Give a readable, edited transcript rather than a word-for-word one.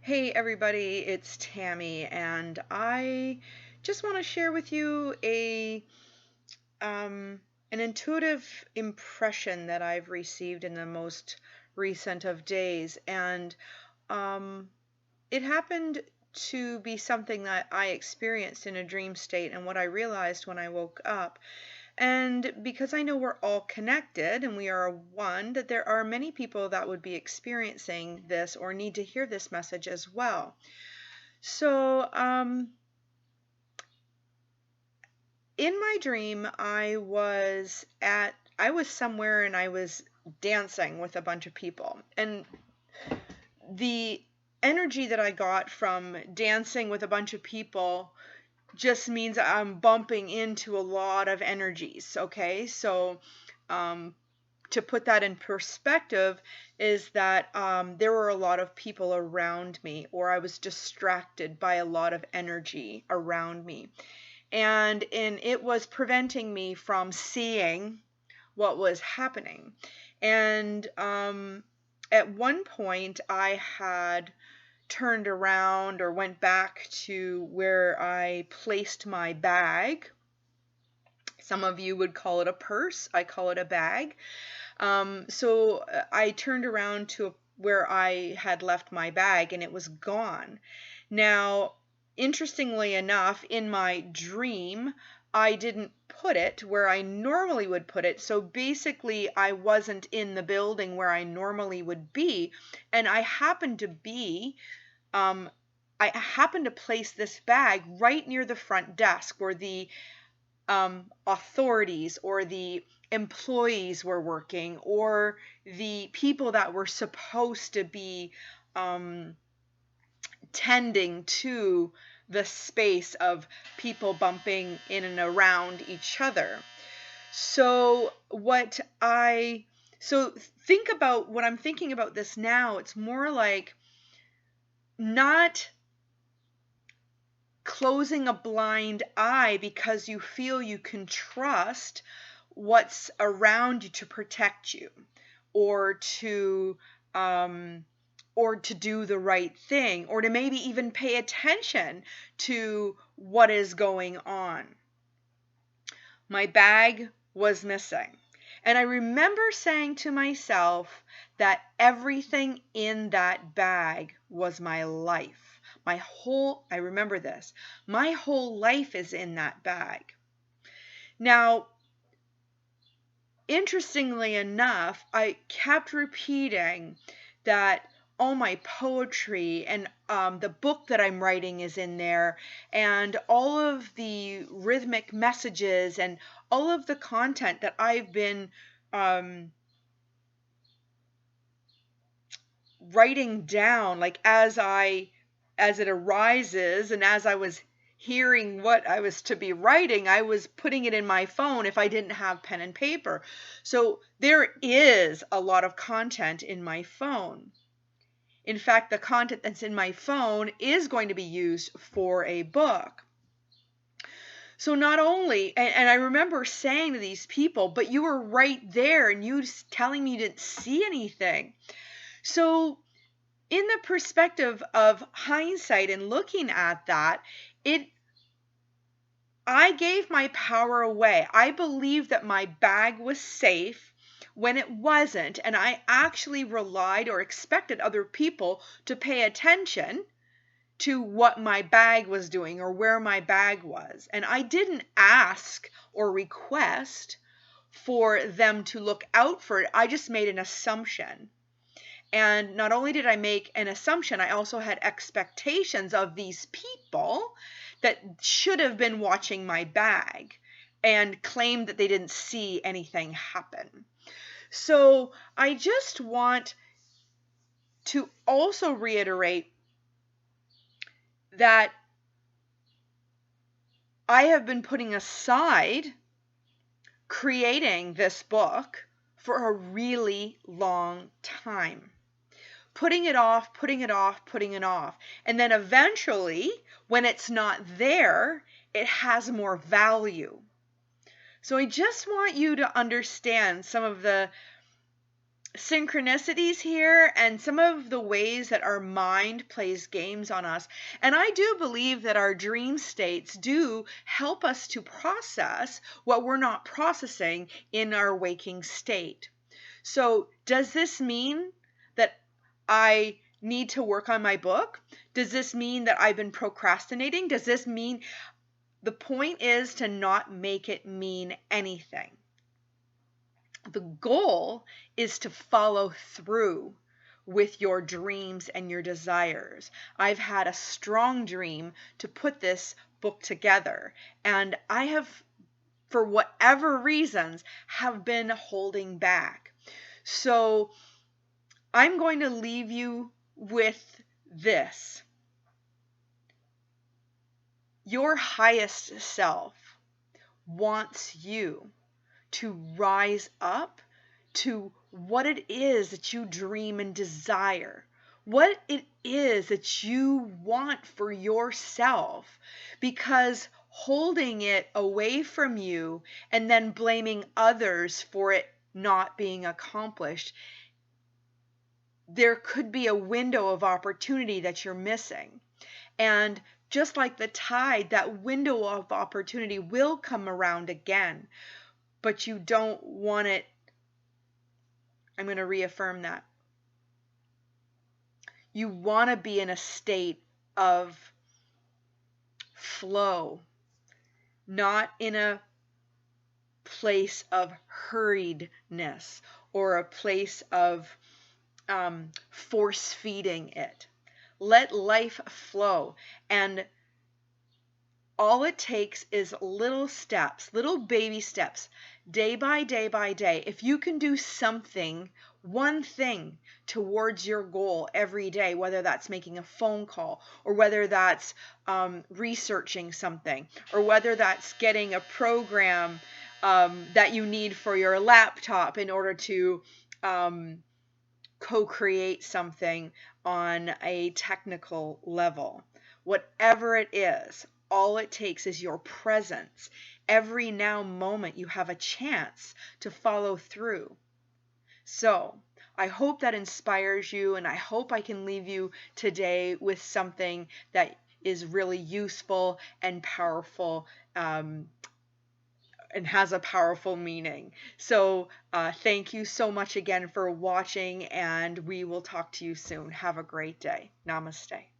Hey everybody, it's Tammy, and I just want to share with you an intuitive impression that I've received in the most recent of days, and um, it happened to be something that I experienced in a dream state, and what I realized when I woke up. And because I know we're all connected and we are one, that there are many people that would be experiencing this or need to hear this message as well. So, in my dream, I was somewhere and I was dancing with a bunch of people. And the energy that I got from dancing with a bunch of people just means I'm bumping into a lot of energies, okay? So, um, to put that in perspective is that there were a lot of people around me, or I was distracted by a lot of energy around me. And it was preventing me from seeing what was happening. And at one point, I had turned around or went back to where I placed my bag. Some of you would call it a purse. I call it a bag. So I turned around to where I had left my bag and it was gone. Now, interestingly enough, in my dream, I didn't put it where I normally would put it. So basically, I wasn't in the building where I normally would be. And um, I happened to place this bag right near the front desk where the authorities or the employees were working, or the people that were supposed to be um, tending to the space of people bumping in and around each other. So what I so think about what I'm thinking about this now, it's more like not closing a blind eye because you feel you can trust what's around you to protect you, or to um, or to do the right thing, or to maybe even pay attention to what is going on. My bag was missing. And I remember saying to myself that everything in that bag was my life. I remember this, my whole life is in that bag. Now, interestingly enough, I kept repeating that all my poetry and the book that I'm writing is in there, and all of the rhythmic messages and all of the content that I've been um, writing down, like as it arises, and as I was hearing what I was to be writing, I was putting it in my phone if I didn't have pen and paper. So there is a lot of content in my phone. In fact, the content that's in my phone is going to be used for a book. So not only, and I remember saying to these people, but you were right there and you telling me you didn't see anything. So in the perspective of hindsight and looking at that, I gave my power away. I believed that my bag was safe when it wasn't, and I actually relied or expected other people to pay attention to what my bag was doing or where my bag was. And I didn't ask or request for them to look out for it. I just made an assumption. And not only did I make an assumption, I also had expectations of these people that should have been watching my bag and claimed that they didn't see anything happen. So I just want to also reiterate that I have been putting aside creating this book for a really long time. Putting it off, putting it off, putting it off. And then eventually, when it's not there, it has more value. So I just want you to understand some of the synchronicities here and some of the ways that our mind plays games on us. And I do believe that our dream states do help us to process what we're not processing in our waking state. So, does this mean that I need to work on my book? Does this mean that I've been procrastinating? Does this mean the point is to not make it mean anything? The goal is to follow through with your dreams and your desires. I've had a strong dream to put this book together, and I have, for whatever reasons, have been holding back. So I'm going to leave you with this. Your highest self wants you to rise up to what it is that you dream and desire, what it is that you want for yourself, because holding it away from you and then blaming others for it not being accomplished, there could be a window of opportunity that you're missing. And just like the tide, that window of opportunity will come around again, but you don't want it. I'm going to reaffirm that. You want to be in a state of flow, not in a place of hurriedness or a place of force feeding it. Let life flow. And all it takes is little steps, little baby steps, day by day by day. If you can do something, one thing towards your goal every day, whether that's making a phone call or whether that's researching something or whether that's getting a program that you need for your laptop in order to co-create something on a technical level. Whatever it is, all it takes is your presence. Every now moment you have a chance to follow through. So I hope that inspires you, and I hope I can leave you today with something that is really useful and powerful, and has a powerful meaning. So thank you so much again for watching, and we will talk to you soon. Have a great day. Namaste.